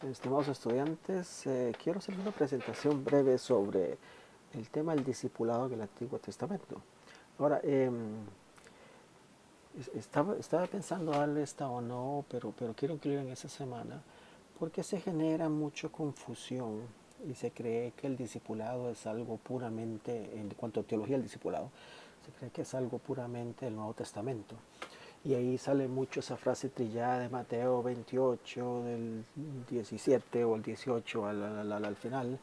Estimados estudiantes, quiero hacer una presentación breve sobre el tema del discipulado en el Antiguo Testamento. Ahora, estaba pensando darle esta o no, pero quiero incluir en esta semana porque se genera mucha confusión y se cree que el discipulado es algo puramente, en cuanto a teología del discipulado, se cree que es algo puramente del Nuevo Testamento. Y ahí sale mucho esa frase trillada de Mateo 28, del 17 o el 18 al final,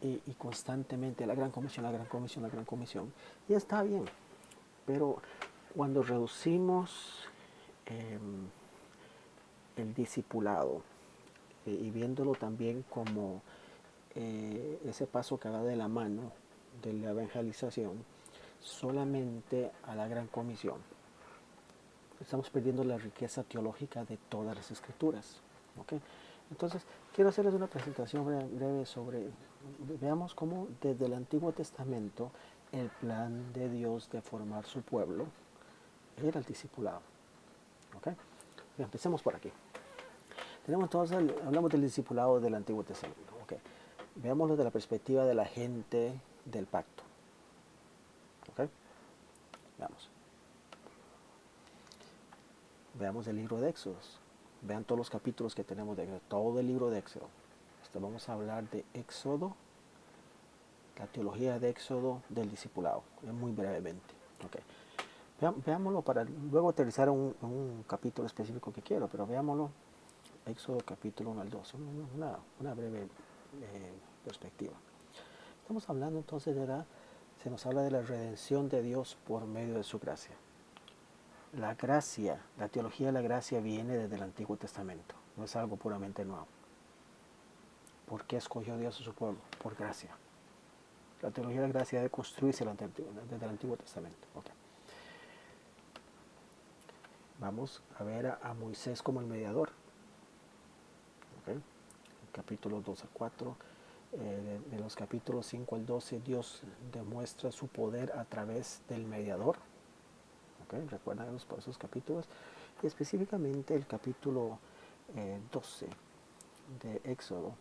y constantemente la gran comisión, la gran comisión, la gran comisión. Y está bien, pero cuando reducimos eh, el discipulado y viéndolo también como ese paso que va de la mano de la evangelización solamente a la gran comisión, estamos perdiendo la riqueza teológica de todas las escrituras. ¿Okay? Entonces, quiero hacerles una presentación breve sobre, veamos cómo desde el Antiguo Testamento el plan de Dios de formar su pueblo era el discipulado. ¿Okay? Empecemos por aquí. Tenemos entonces, hablamos del discipulado del Antiguo Testamento. ¿Okay? Veámoslo desde la perspectiva de la gente del pacto. ¿Okay? Veamos. Veamos el libro de Éxodos. Vean todos los capítulos que tenemos de todo el libro de Éxodo. Vamos a hablar de Éxodo, la teología de Éxodo del discipulado, muy brevemente. Okay. Veámoslo para luego aterrizar un capítulo específico que quiero, pero veámoslo, Éxodo capítulo 1 al 2, una breve perspectiva. Estamos hablando entonces se nos habla de la redención de Dios por medio de su gracia. La gracia, la teología de la gracia viene desde el Antiguo Testamento, no es algo puramente nuevo. ¿Por qué escogió Dios a su pueblo? Por gracia. La teología de la gracia debe construirse desde el Antiguo Testamento. Okay. Vamos a ver a Moisés como el mediador. Okay. Capítulos 2 al 4. De los capítulos 5 al 12, Dios demuestra su poder a través del mediador. Okay. ¿Recuerdan esos capítulos? Y específicamente el capítulo 12 de Éxodo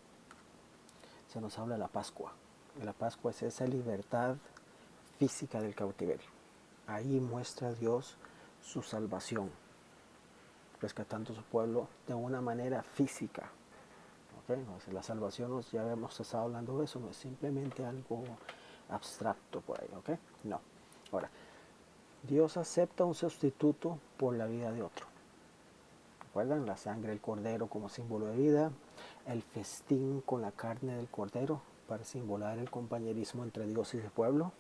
se nos habla de la Pascua. La Pascua es esa libertad física del cautiverio. Ahí muestra Dios su salvación, rescatando a su pueblo de una manera física. ¿Okay? La salvación, ya hemos estado hablando de eso, no es simplemente algo abstracto por ahí. ¿Okay? No. Ahora, Dios acepta un sustituto por la vida de otro. ¿Recuerdan? La sangre del cordero como símbolo de vida, el festín con la carne del cordero para simbolar el compañerismo entre Dios y su pueblo.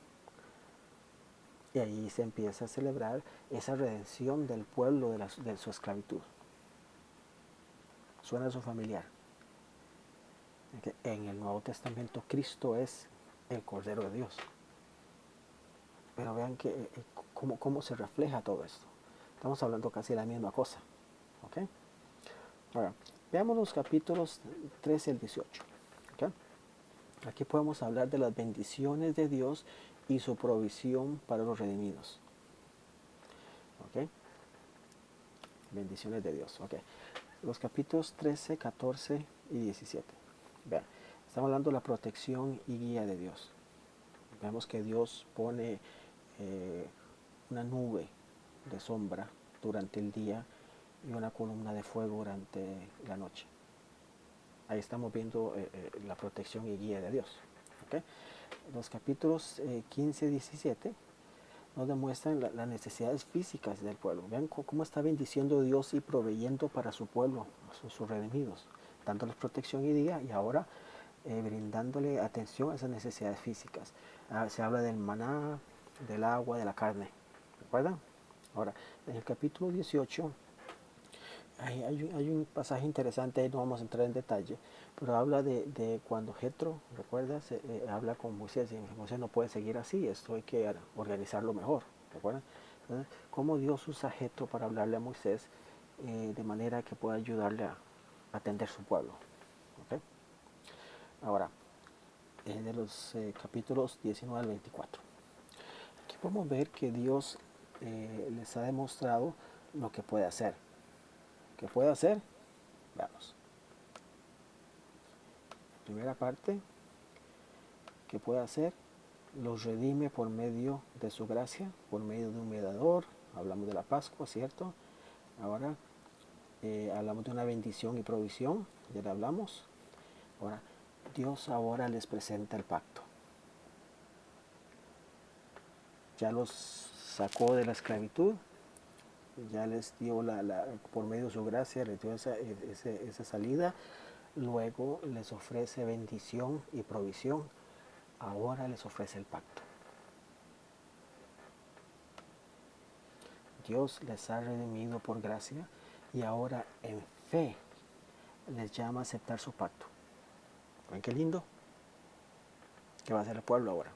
Y ahí se empieza a celebrar esa redención del pueblo de su esclavitud. Suena a su familiar. En el Nuevo Testamento Cristo es el Cordero de Dios. Pero vean cómo se refleja todo esto. Estamos hablando casi de la misma cosa. ¿Okay? Ahora, veamos los capítulos 13 al 18. ¿Okay? Aquí podemos hablar de las bendiciones de Dios y su provisión para los redimidos. ¿Okay? Bendiciones de Dios. Okay. Los capítulos 13, 14 y 17. Vean, estamos hablando de la protección y guía de Dios. Vemos que Dios pone una nube de sombra durante el día y una columna de fuego durante la noche. Ahí estamos viendo la protección y guía de Dios. ¿Okay? Los capítulos 15 y 17 nos demuestran las necesidades físicas del pueblo. Vean cómo está bendiciendo Dios y proveyendo para su pueblo, sus redimidos, dándoles protección y guía, y ahora brindándole atención a esas necesidades físicas. Se habla del maná, del agua, de la carne. ¿Recuerdan? Ahora, en el capítulo 18 hay un pasaje interesante, ahí no vamos a entrar en detalle, pero habla de cuando Jetro, ¿recuerdas? Habla con Moisés y Moisés no puede seguir así, esto hay que organizarlo mejor, ¿recuerdan? Entonces, cómo Dios usa Jetro para hablarle a Moisés de manera que pueda ayudarle a atender su pueblo. ¿Okay? Ahora, de los capítulos 19 al 24. Aquí podemos ver que Dios les ha demostrado lo que puede hacer. ¿Qué puede hacer? Veamos. Primera parte que puede hacer, los redime por medio de su gracia, por medio de un mediador. Hablamos de la Pascua, ¿cierto? Ahora hablamos de una bendición y provisión, ya le hablamos. Ahora, Dios ahora les presenta el pacto. Ya los sacó de la esclavitud, ya les dio por medio de su gracia, les dio esa salida. Luego les ofrece bendición y provisión. Ahora les ofrece el pacto. Dios les ha redimido por gracia y ahora en fe les llama a aceptar su pacto. ¿Ven qué lindo? ¿Qué va a hacer el pueblo ahora?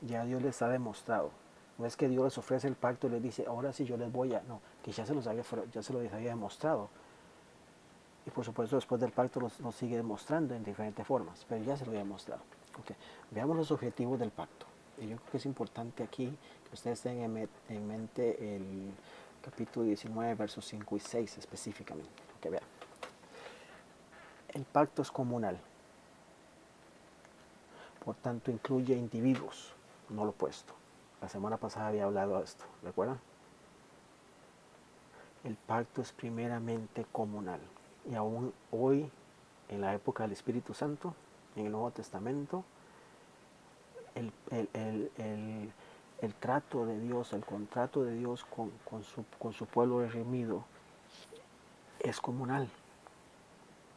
Ya Dios les ha demostrado. No es que Dios les ofrece el pacto y les dice, ahora sí yo les voy a... No, que ya se los había demostrado. Y por supuesto después del pacto los sigue demostrando en diferentes formas, pero ya se lo había demostrado. Okay. Veamos los objetivos del pacto. Y yo creo que es importante aquí que ustedes tengan en mente el capítulo 19, versos 5 y 6 específicamente. Okay, vean. El pacto es comunal. Por tanto, incluye individuos, no lo opuesto. La semana pasada había hablado de esto, ¿recuerdan? El pacto es primeramente comunal. Y aún hoy, en la época del Espíritu Santo, en el Nuevo Testamento, el trato de Dios, el contrato de Dios con su pueblo redimido es comunal.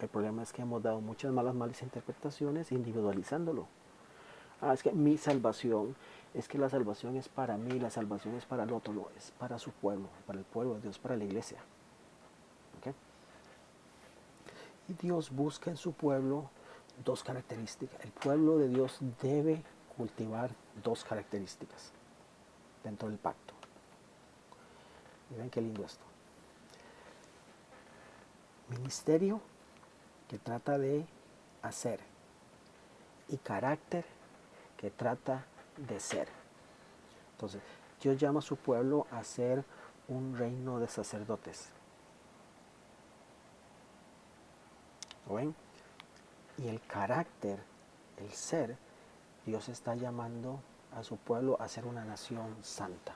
El problema es que hemos dado muchas malas interpretaciones individualizándolo. Es que mi salvación, es que la salvación es para mí, la salvación es para el otro, no, es para su pueblo, para el pueblo de Dios, para la iglesia. ¿Okay? Y Dios busca en su pueblo dos características. El pueblo de Dios debe cultivar dos características dentro del pacto. Miren qué lindo esto. Ministerio, que trata de hacer, y carácter, que trata de ser. Entonces, Dios llama a su pueblo a ser un reino de sacerdotes. ¿Lo ven? Y el carácter, el ser, Dios está llamando a su pueblo a ser una nación santa.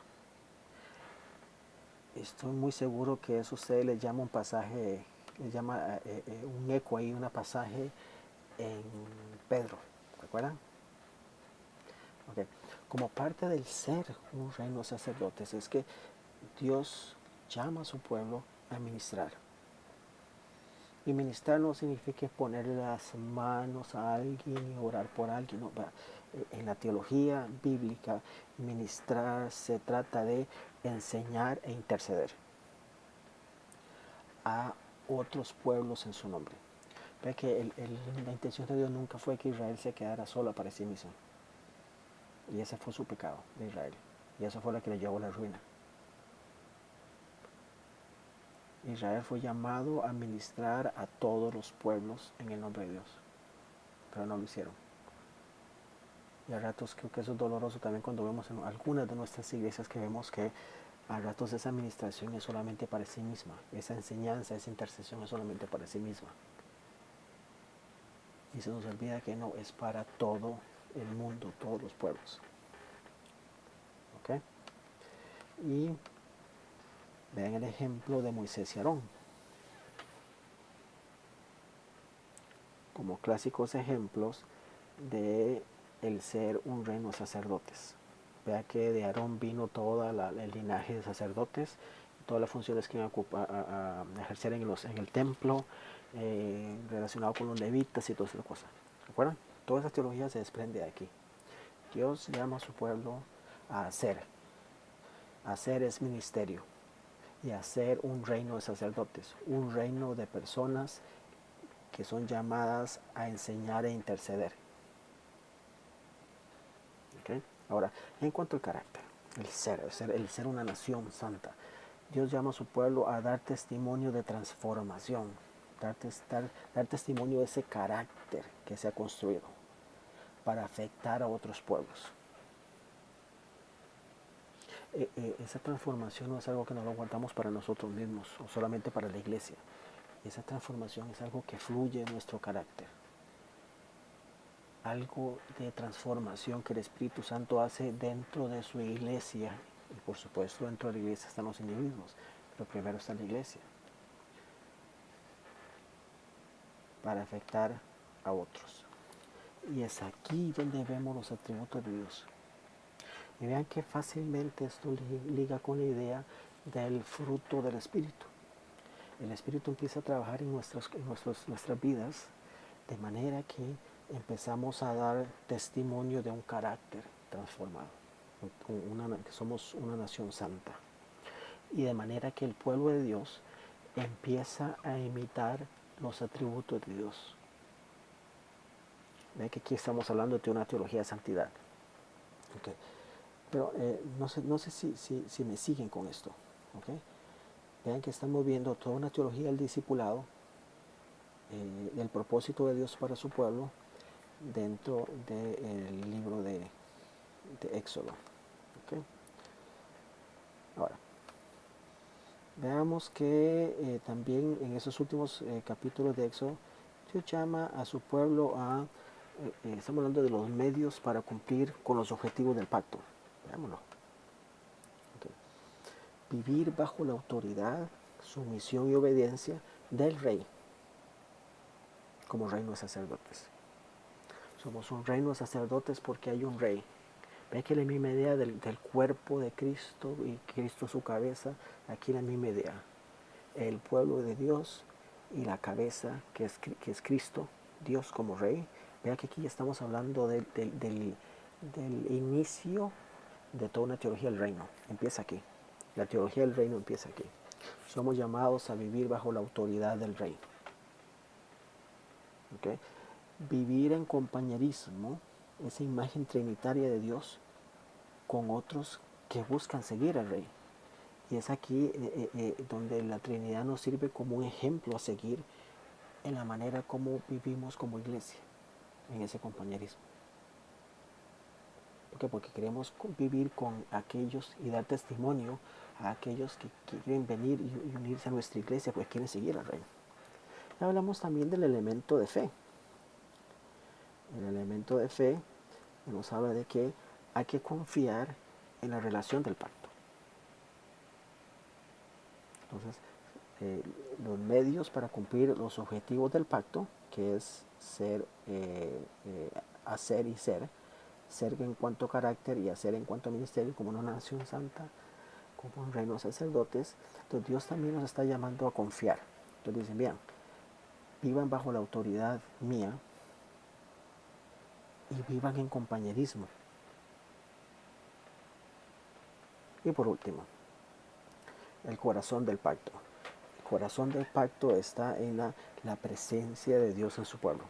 Estoy muy seguro que eso ustedes le llama un pasaje, le llama un eco ahí, un pasaje en Pedro, ¿recuerdan? Okay. Como parte del ser un reino de sacerdotes es que Dios llama a su pueblo a ministrar. Y ministrar no significa ponerle las manos a alguien y orar por alguien. No, en la teología bíblica, ministrar se trata de enseñar e interceder a otros pueblos en su nombre. Ve que la intención de Dios nunca fue que Israel se quedara sola para sí mismo. Y ese fue su pecado de Israel. Y eso fue lo que le llevó a la ruina. Israel fue llamado a ministrar a todos los pueblos en el nombre de Dios, pero no lo hicieron. Y a ratos creo que eso es doloroso también cuando vemos en algunas de nuestras iglesias que vemos que a ratos esa administración es solamente para sí misma, esa enseñanza, esa intercesión es solamente para sí misma. Y se nos olvida que no, es para todo el mundo, todos los pueblos. ¿Ok? Y vean el ejemplo de Moisés y Aarón. Como clásicos ejemplos de el ser un reino de sacerdotes. Vea que de Aarón vino todo el linaje de sacerdotes, todas las funciones que iban a ejercer en el templo, relacionado con los levitas y todas esas cosas. ¿Recuerdan? Toda esa teología se desprende de aquí. Dios llama a su pueblo a hacer. Hacer es ministerio. Y hacer un reino de sacerdotes, un reino de personas que son llamadas a enseñar e interceder. ¿Okay? Ahora, en cuanto al carácter, el ser una nación santa, Dios llama a su pueblo a dar testimonio de transformación, dar testimonio de ese carácter que se ha construido para afectar a otros pueblos. Esa transformación no es algo que nos lo guardamos para nosotros mismos o solamente para la iglesia. Esa transformación es algo que fluye en nuestro carácter. algo de transformación que el Espíritu Santo hace dentro de su iglesia. Y por supuesto dentro de la iglesia están los individuos, pero primero está la iglesia, para afectar a otros. Y es aquí donde vemos los atributos de Dios. Y vean que fácilmente esto liga con la idea del fruto del Espíritu. El Espíritu empieza a trabajar en nuestras vidas de manera que empezamos a dar testimonio de un carácter transformado, que somos una nación santa. Y de manera que el pueblo de Dios empieza a imitar los atributos de Dios. Ven que aquí estamos hablando de una teología de santidad. Okay. Pero no sé si me siguen con esto. Okay. Vean que estamos viendo toda una teología del discipulado, el propósito de Dios para su pueblo dentro del libro de Éxodo. Okay. Ahora, veamos que también en esos últimos capítulos de Éxodo, Dios llama a su pueblo a, estamos hablando de los medios para cumplir con los objetivos del pacto. Veámoslo. Okay. Vivir bajo la autoridad, sumisión y obediencia del rey, como reino de sacerdotes. Somos un reino de sacerdotes porque hay un rey. Ve que la misma idea del cuerpo de Cristo y Cristo su cabeza, aquí la misma idea. El pueblo de Dios y la cabeza que es Cristo, Dios como rey. Vea que aquí ya estamos hablando del inicio de toda una teología del reino. Empieza aquí. La teología del reino empieza aquí. Somos llamados a vivir bajo la autoridad del rey. ¿Okay? Vivir en compañerismo, esa imagen trinitaria de Dios, con otros que buscan seguir al rey. Y es aquí donde la Trinidad nos sirve como un ejemplo a seguir en la manera como vivimos como iglesia, en ese compañerismo. ¿Por qué? Porque queremos vivir con aquellos y dar testimonio a aquellos que quieren venir y unirse a nuestra iglesia, pues quieren seguir al rey. Y hablamos también del elemento de fe. El elemento de fe nos habla de que hay que confiar en la relación del pacto. Entonces, los medios para cumplir los objetivos del pacto, que es ser, hacer y ser en cuanto a carácter y hacer en cuanto a ministerio, como una nación santa, como un reino de sacerdotes. Entonces Dios también nos está llamando a confiar. Entonces dicen, bien, vivan bajo la autoridad mía y vivan en compañerismo. Y por último, el corazón del pacto. El corazón del pacto está en la presencia de Dios en su pueblo,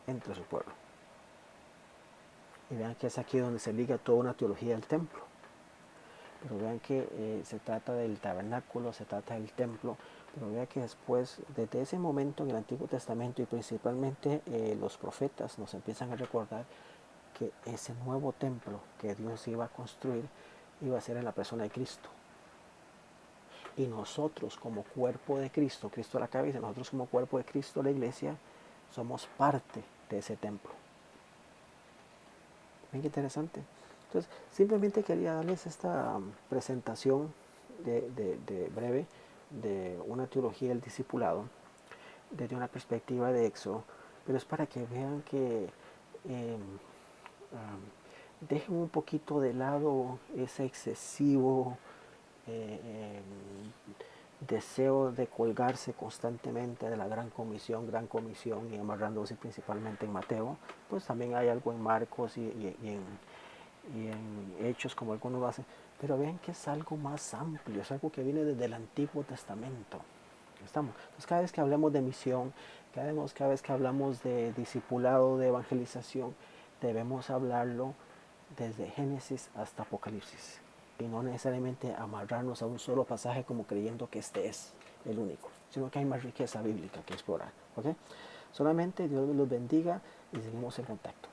entre su pueblo. Y vean que es aquí donde se liga toda una teología del templo. Pero vean que se trata del tabernáculo, se trata del templo, pero vean que después, desde ese momento en el Antiguo Testamento y principalmente los profetas nos empiezan a recordar que ese nuevo templo que Dios iba a construir iba a ser en la persona de Cristo. Y nosotros como cuerpo de Cristo, Cristo a la cabeza, nosotros como cuerpo de Cristo, la iglesia, somos parte de ese templo. ¿Ven qué interesante? Entonces, simplemente quería darles esta presentación de breve de una teología del discipulado desde una perspectiva de Éxodo, pero es para que vean que dejen un poquito de lado ese excesivo deseo de colgarse constantemente de la gran comisión, y amarrándose principalmente en Mateo. Pues también hay algo en Marcos y en Hechos, como algunos lo hacen, pero vean que es algo más amplio, es algo que viene desde el Antiguo Testamento. Entonces, cada vez que hablamos de misión, cada vez que hablamos de discipulado, de evangelización, debemos hablarlo desde Génesis hasta Apocalipsis y no necesariamente amarrarnos a un solo pasaje como creyendo que este es el único, sino que hay más riqueza bíblica que explorar. ¿Okay? Solamente Dios los bendiga y seguimos en contacto.